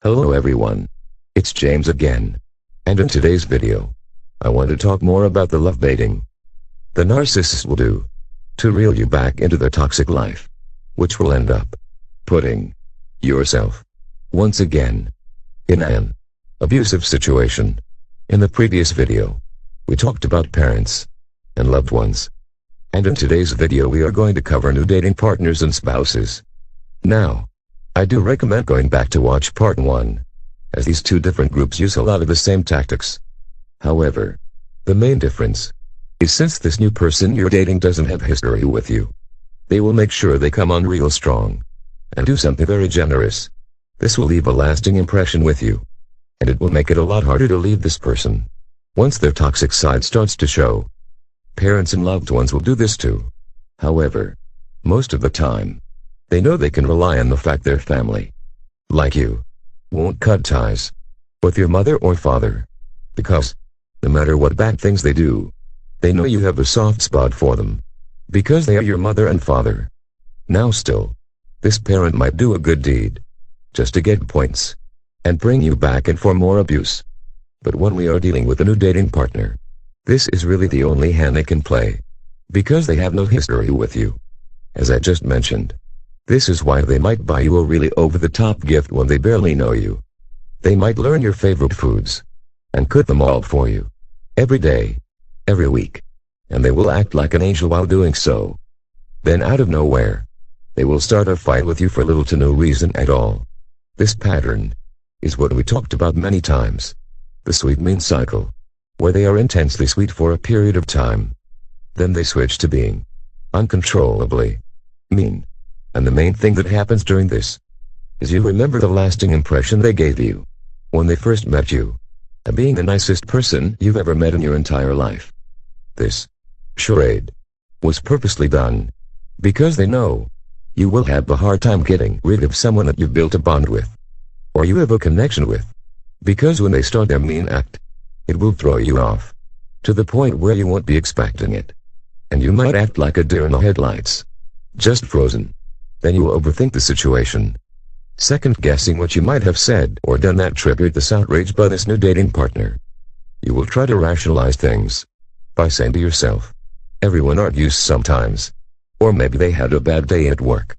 Hello everyone. It's James again. And in today's video, I want to talk more about the love baiting the narcissist will do to reel you back into their toxic life, which will end up putting yourself once again in an abusive situation. In the previous video, we talked about parents and loved ones. And in today's video we are going to cover new dating partners and spouses. Now, I do recommend going back to watch part 1, as these two different groups use a lot of the same tactics. However, the main difference is since this new person you're dating doesn't have history with you, they will make sure they come on real strong and do something very generous. This will leave a lasting impression with you, and it will make it a lot harder to leave this person once their toxic side starts to show. Parents and loved ones will do this too. However, most of the time, they know they can rely on the fact their family, like you, won't cut ties with your mother or father, because no matter what bad things they do, they know you have a soft spot for them, because they are your mother and father. Now still, this parent might do a good deed just to get points and bring you back in for more abuse. But when we are dealing with a new dating partner, this is really the only hand they can play, because they have no history with you. As I just mentioned, this is why they might buy you a really over-the-top gift when they barely know you. They might learn your favorite foods and cook them all for you every day, every week, and they will act like an angel while doing so. Then out of nowhere, they will start a fight with you for little to no reason at all. This pattern is what we talked about many times, the sweet mean cycle, where they are intensely sweet for a period of time. Then they switch to being uncontrollably mean. And the main thing that happens during this is you remember the lasting impression they gave you when they first met you, and being the nicest person you've ever met in your entire life. This charade was purposely done because they know you will have a hard time getting rid of someone that you've built a bond with, or you have a connection with, because when they start their mean act, it will throw you off to the point where you won't be expecting it, and you might act like a deer in the headlights, just frozen. Then you will overthink the situation, second-guessing what you might have said or done that triggered this outrage by this new dating partner. You will try to rationalize things by saying to yourself, everyone argues sometimes, or maybe they had a bad day at work.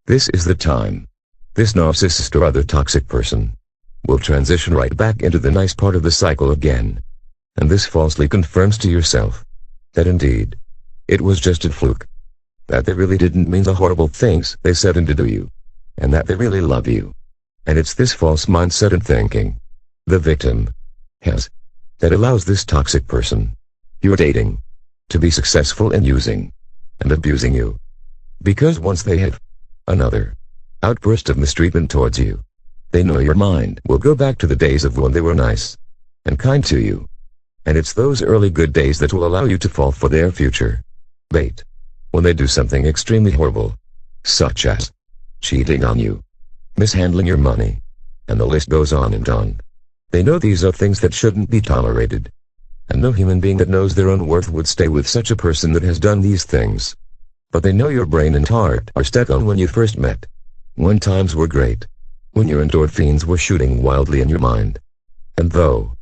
This is the time this narcissist or other toxic person will transition right back into the nice part of the cycle again, and this falsely confirms to yourself that indeed it was just a fluke, that they really didn't mean the horrible things they said and did to you, and that they really love you. And it's this false mindset and thinking the victim has that allows this toxic person you're dating to be successful in using and abusing you. Because once they have another outburst of mistreatment towards you, they know your mind will go back to the days of when they were nice and kind to you. And it's those early good days that will allow you to fall for their future bait when they do something extremely horrible, such as cheating on you, mishandling your money, and the list goes on and on. They know these are things that shouldn't be tolerated, and no human being that knows their own worth would stay with such a person that has done these things. But they know your brain and heart are stuck on when you first met, when times were great, when your endorphins were shooting wildly in your mind. And though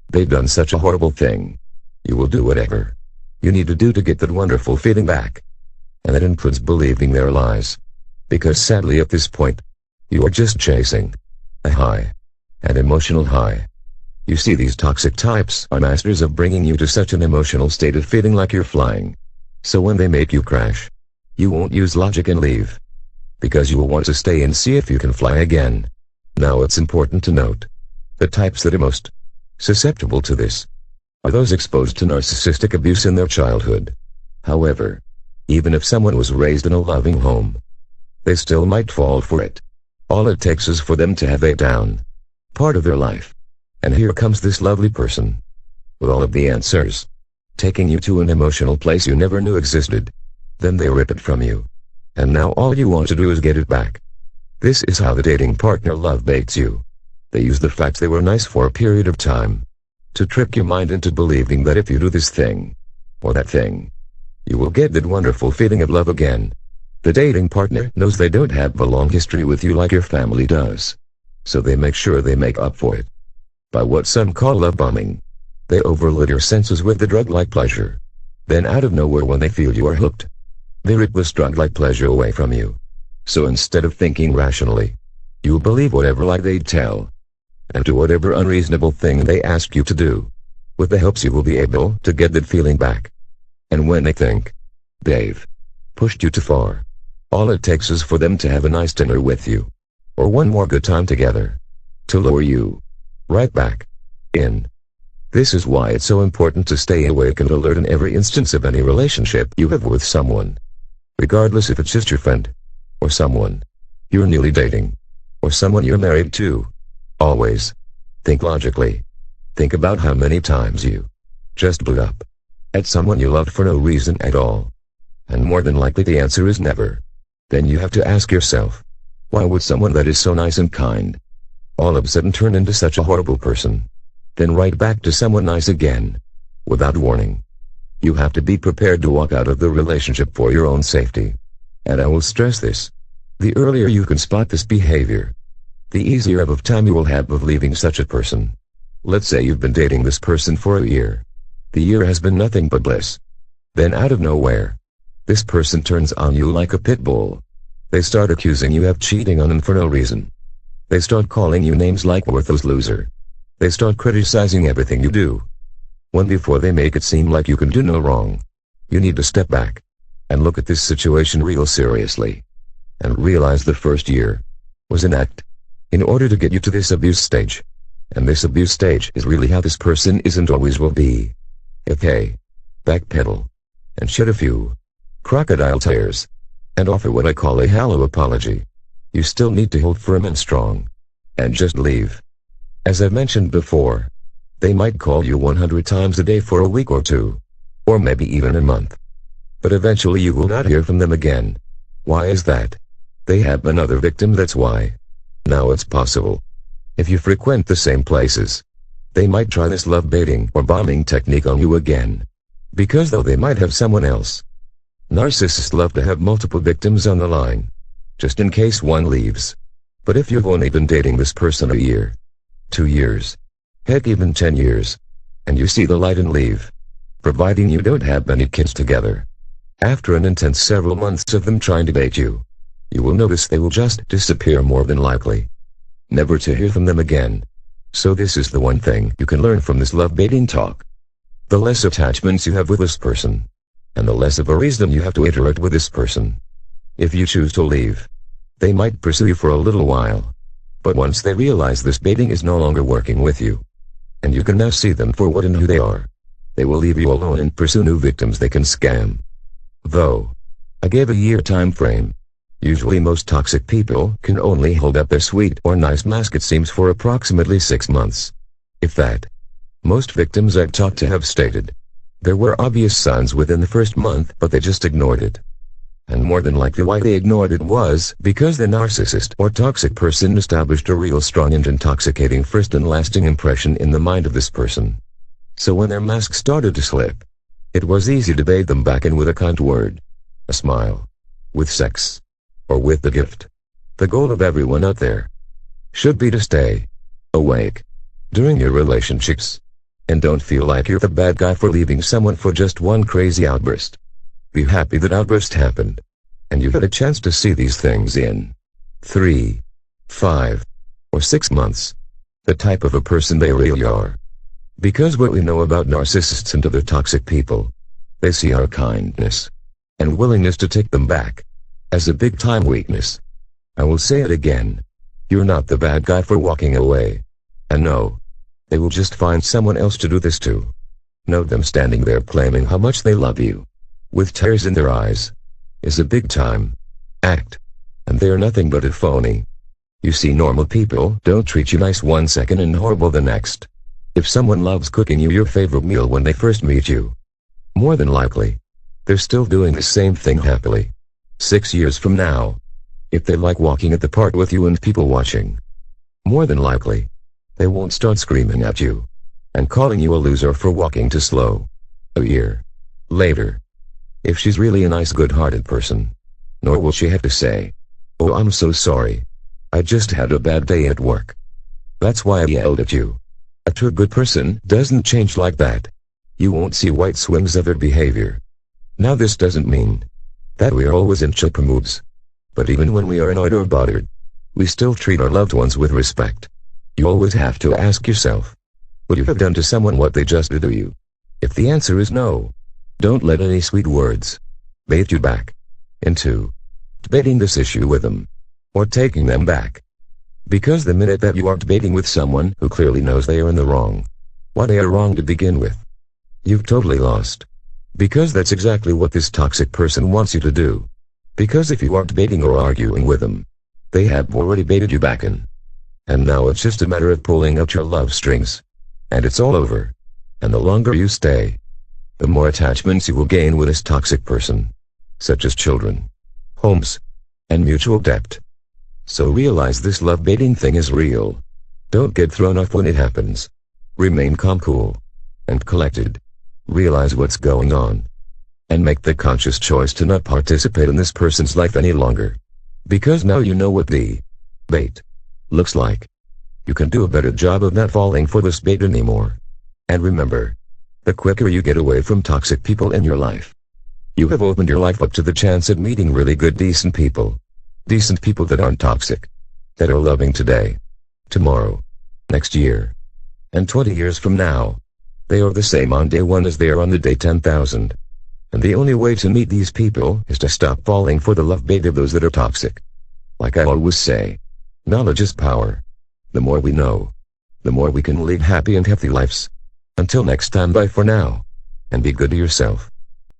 they've done such a horrible thing, you will do whatever you need to do to get that wonderful feeling back. And that includes believing their lies. Because sadly at this point, you are just chasing a high, an emotional high. You see, these toxic types are masters of bringing you to such an emotional state of feeling like you're flying. So when they make you crash, you won't use logic and leave, because you will want to stay and see if you can fly again. Now it's important to note, the types that are most susceptible to this are those exposed to narcissistic abuse in their childhood. However, even if someone was raised in a loving home, they still might fall for it. All it takes is for them to have a down part of their life. And here comes this lovely person with all of the answers, taking you to an emotional place you never knew existed. Then they rip it from you, and now all you want to do is get it back. This is how the dating partner love baits you. They use the fact they were nice for a period of time to trick your mind into believing that if you do this thing or that thing, you will get that wonderful feeling of love again. The dating partner knows they don't have a long history with you like your family does. So they make sure they make up for it by what some call love bombing. They overload your senses with the drug-like pleasure. Then out of nowhere, when they feel you are hooked, they rip this drug-like pleasure away from you. So instead of thinking rationally, you'll believe whatever lie they tell, and do whatever unreasonable thing they ask you to do, with the hopes you will be able to get that feeling back. And when they think they've pushed you too far, all it takes is for them to have a nice dinner with you, or one more good time together, to lure you right back in. This is why it's so important to stay awake and alert in every instance of any relationship you have with someone, regardless if it's just your friend, or someone you're newly dating, or someone you're married to. Always think logically. Think about how many times you just blew up at someone you loved for no reason at all. And more than likely the answer is never. Then you have to ask yourself, why would someone that is so nice and kind all of a sudden turn into such a horrible person? Then right back to someone nice again, without warning. You have to be prepared to walk out of the relationship for your own safety. And I will stress this: the earlier you can spot this behavior, the easier of time you will have of leaving such a person. Let's say you've been dating this person for a year. The year has been nothing but bliss. Then out of nowhere, this person turns on you like a pit bull. They start accusing you of cheating on them for no reason. They start calling you names like worthless loser. They start criticizing everything you do. When before they make it seem like you can do no wrong, you need to step back and look at this situation real seriously, and realize the first year was an act in order to get you to this abuse stage. And this abuse stage is really how this person is and always will be. Okay. Backpedal and shed a few crocodile tears and offer what I call a hollow apology. You still need to hold firm and strong and just leave. As I've mentioned before, they might call you 100 times a day for a week or two, or maybe even a month. But eventually you will not hear from them again. Why is that? They have another victim, that's why. Now it's possible, if you frequent the same places, they might try this love baiting or bombing technique on you again. Because though they might have someone else, narcissists love to have multiple victims on the line, just in case one leaves. But if you've only been dating this person a year, 2 years, heck even 10 years, and you see the light and leave, providing you don't have many kids together, after an intense several months of them trying to date you, you will notice they will just disappear more than likely, never to hear from them again. So this is the one thing you can learn from this love baiting talk. The less attachments you have with this person, and the less of a reason you have to interact with this person. If you choose to leave, they might pursue you for a little while. But once they realize this baiting is no longer working with you, and you can now see them for what and who they are, they will leave you alone and pursue new victims they can scam. Though I gave a year time frame, usually most toxic people can only hold up their sweet or nice mask, it seems, for approximately 6 months. If that. Most victims I've talked to have stated there were obvious signs within the first month, but they just ignored it. And more than likely why they ignored it was because the narcissist or toxic person established a real strong and intoxicating first and lasting impression in the mind of this person. So when their mask started to slip, it was easy to bait them back in with a kind word, a smile, with sex, or with the gift. The goal of everyone out there should be to stay awake during your relationships, and don't feel like you're the bad guy for leaving someone for just one crazy outburst. Be happy that outburst happened, and you've had a chance to see these things in 3, 5, or 6 months, the type of a person they really are. Because what we know about narcissists and other toxic people, they see our kindness and willingness to take them back as a big-time weakness. I will say it again. You're not the bad guy for walking away. And no, they will just find someone else to do this to. Note them standing there claiming how much they love you, with tears in their eyes, is a big-time act. And they're nothing but a phony. You see, normal people don't treat you nice one second and horrible the next. If someone loves cooking you your favorite meal when they first meet you, more than likely, they're still doing the same thing happily 6 years from now. If they like walking at the park with you and people watching, more than likely, they won't start screaming at you and calling you a loser for walking too slow a year later. If she's really a nice, good-hearted person, nor will she have to say, "Oh, I'm so sorry. I just had a bad day at work. That's why I yelled at you. A true good person doesn't change like that. You won't see white swings of their behavior. Now this doesn't mean that we are always in chipper moods. But even when we are annoyed or bothered, we still treat our loved ones with respect. You always have to ask yourself, would you have done to someone what they just did to you? If the answer is no, don't let any sweet words bait you back into debating this issue with them, or taking them back. Because the minute that you are debating with someone who clearly knows they are in the wrong, why they are wrong to begin with, you've totally lost. Because that's exactly what this toxic person wants you to do. Because if you are debating or arguing with them, they have already baited you back in. And now it's just a matter of pulling out your love strings. And it's all over. And the longer you stay, the more attachments you will gain with this toxic person, such as children, homes, and mutual debt. So realize this love baiting thing is real. Don't get thrown off when it happens. Remain calm, cool, and collected. Realize what's going on, and make the conscious choice to not participate in this person's life any longer. Because now you know what the bait looks like. You can do a better job of not falling for this bait anymore. And remember, the quicker you get away from toxic people in your life, you have opened your life up to the chance of meeting really good decent people. Decent people that aren't toxic. That are loving today, tomorrow, next year, and 20 years from now. They are the same on day 1 as they are on the day 10,000. And the only way to meet these people is to stop falling for the love bait of those that are toxic. Like I always say, knowledge is power. The more we know, the more we can lead happy and healthy lives. Until next time, bye for now. And be good to yourself.